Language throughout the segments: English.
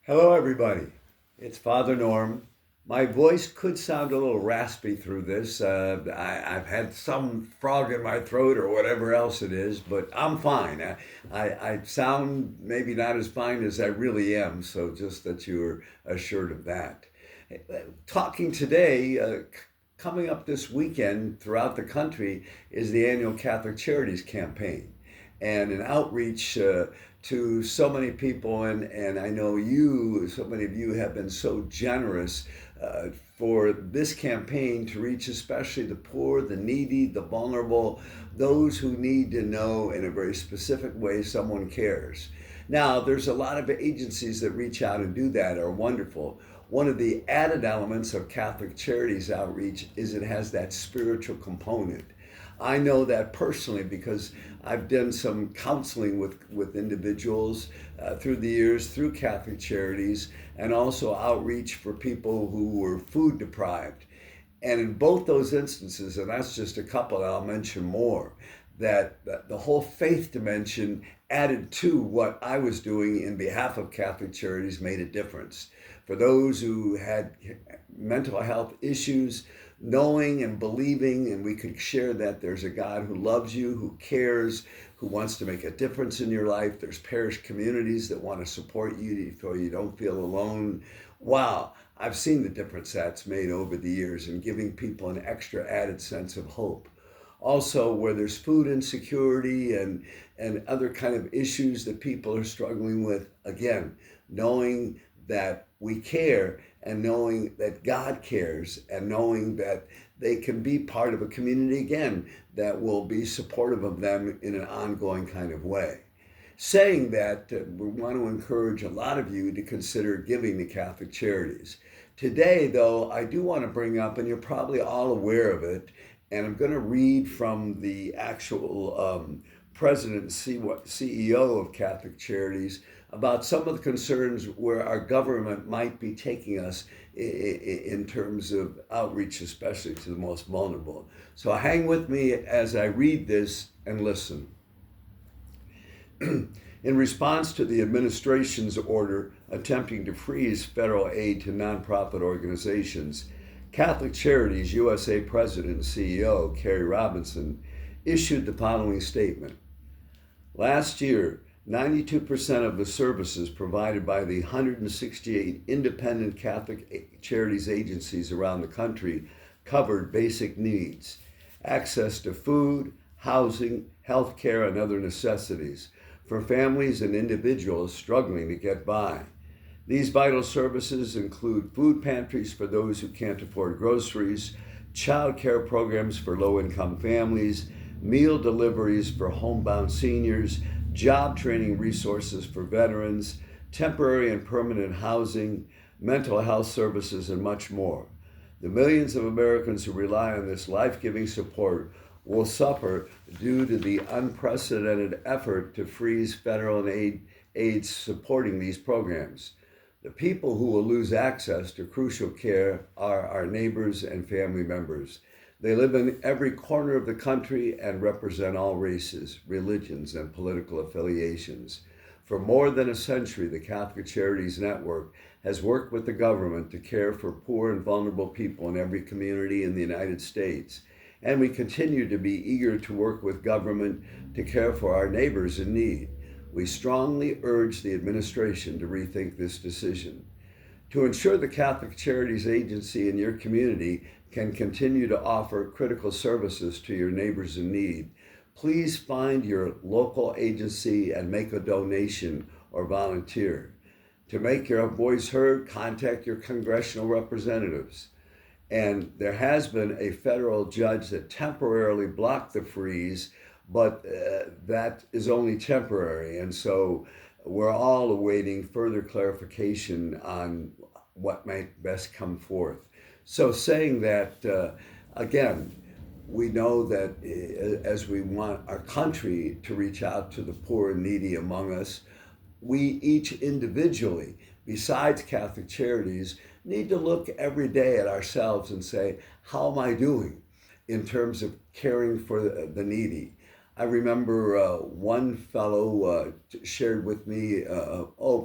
Hello, everybody. It's Father Norm. My voice could sound a little raspy through this. I've had some frog in my throat or whatever else it is, but I'm fine. I sound maybe not as fine as I really am, so just that you're assured of that. Talking today, coming up this weekend throughout the country is the annual Catholic Charities Campaign and an outreach to so many people. And I know so many of you have been so generous for this campaign to reach especially the poor, the needy, the vulnerable, those who need to know in a very specific way someone cares. Now, there's a lot of agencies that reach out and do that are wonderful. One of the added elements of Catholic Charities outreach is it has that spiritual component. I know that personally because I've done some counseling with individuals through the years through Catholic Charities and also outreach for people who were food deprived. And in both those instances, and that's just a couple, I'll mention more, that the whole faith dimension added to what I was doing in behalf of Catholic Charities made a difference. For those who had mental health issues, knowing and believing, and we could share that there's a God who loves you, who cares, who wants to make a difference in your life. There's parish communities that want to support you so you don't feel alone. Wow, I've seen the difference that's made over the years in giving people an extra added sense of hope. Also, where there's food insecurity and other kind of issues that people are struggling with, again, knowing that we care and knowing that God cares and knowing that they can be part of a community again that will be supportive of them in an ongoing kind of way. Saying that, we want to encourage a lot of you to consider giving to Catholic Charities. Today, though, I do want to bring up, and you're probably all aware of it, and I'm going to read from the actual president and CEO of Catholic Charities about some of the concerns where our government might be taking us in terms of outreach, especially to the most vulnerable. So hang with me as I read this and listen. In response to the administration's order attempting to freeze federal aid to nonprofit organizations, Catholic Charities USA President and CEO Carrie Robinson issued the following statement. Last year, 92% of the services provided by the 168 independent Catholic Charities agencies around the country covered basic needs, access to food, housing, health care, and other necessities for families and individuals struggling to get by. These vital services include food pantries for those who can't afford groceries, child care programs for low-income families, meal deliveries for homebound seniors, job training resources for veterans, temporary and permanent housing, mental health services, and much more. The millions of Americans who rely on this life-giving support will suffer due to the unprecedented effort to freeze federal aid supporting these programs. The people who will lose access to crucial care are our neighbors and family members. They live in every corner of the country and represent all races, religions, and political affiliations. For more than a century, the Catholic Charities Network has worked with the government to care for poor and vulnerable people in every community in the United States. And we continue to be eager to work with government to care for our neighbors in need. We strongly urge the administration to rethink this decision. To ensure the Catholic Charities Agency in your community can continue to offer critical services to your neighbors in need, please find your local agency and make a donation or volunteer. To make your voice heard, contact your congressional representatives. And there has been a federal judge that temporarily blocked the freeze, but that is only temporary. And so we're all awaiting further clarification on what might best come forth. So saying that, again, we know that as we want our country to reach out to the poor and needy among us, we each individually, besides Catholic Charities, need to look every day at ourselves and say, how am I doing in terms of caring for the needy? I remember one fellow shared with me,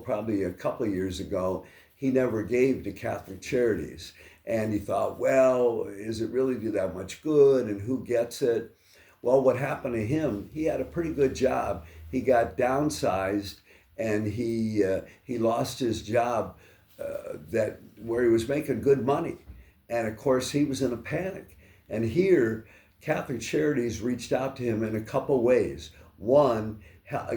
probably a couple of years ago, he never gave to Catholic Charities. And he thought, well, is it really do that much good and who gets it? Well, what happened to him, he had a pretty good job. He got downsized and he lost his job that where he was making good money. And of course, he was in a panic. And here, Catholic Charities reached out to him in a couple ways. One,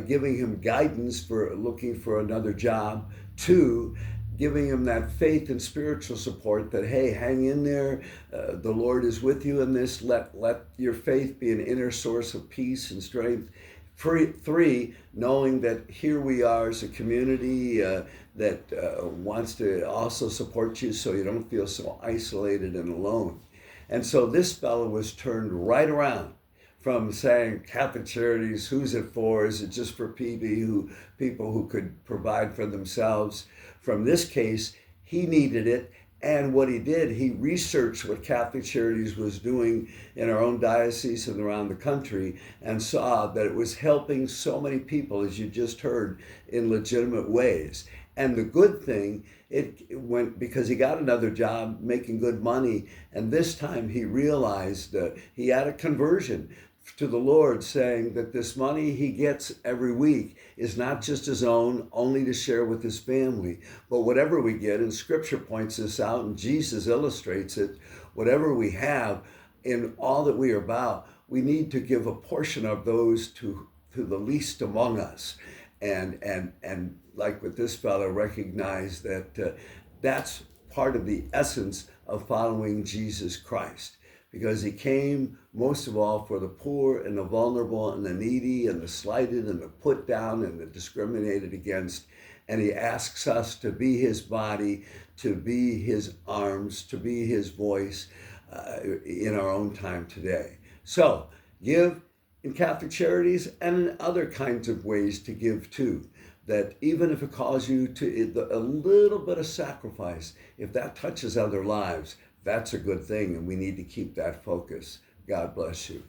giving him guidance for looking for another job. Two, giving him that faith and spiritual support that, hey, hang in there. The Lord is with you in this. Let your faith be an inner source of peace and strength. Three, knowing that here we are as a community that wants to also support you so you don't feel so isolated and alone. And so this fellow was turned right around from saying Catholic Charities, who's it for? Is it just for people who could provide for themselves? From this case, he needed it. And what he did, he researched what Catholic Charities was doing in our own diocese and around the country and saw that it was helping so many people, as you just heard, in legitimate ways. And the good thing, it went because he got another job making good money. And this time he realized he had a conversion to the Lord, saying that this money he gets every week is not just his own, only to share with his family, but whatever we get, and Scripture points this out, and Jesus illustrates it, whatever we have in all that we are about, we need to give a portion of those to the least among us. And like with this fellow, recognize that that's part of the essence of following Jesus Christ. Because he came most of all for the poor and the vulnerable and the needy and the slighted and the put down and the discriminated against. And he asks us to be his body, to be his arms, to be his voice in our own time today. So give in Catholic Charities and in other kinds of ways to give too. That even if it calls you to a little bit of sacrifice, if that touches other lives, that's a good thing, and we need to keep that focus. God bless you.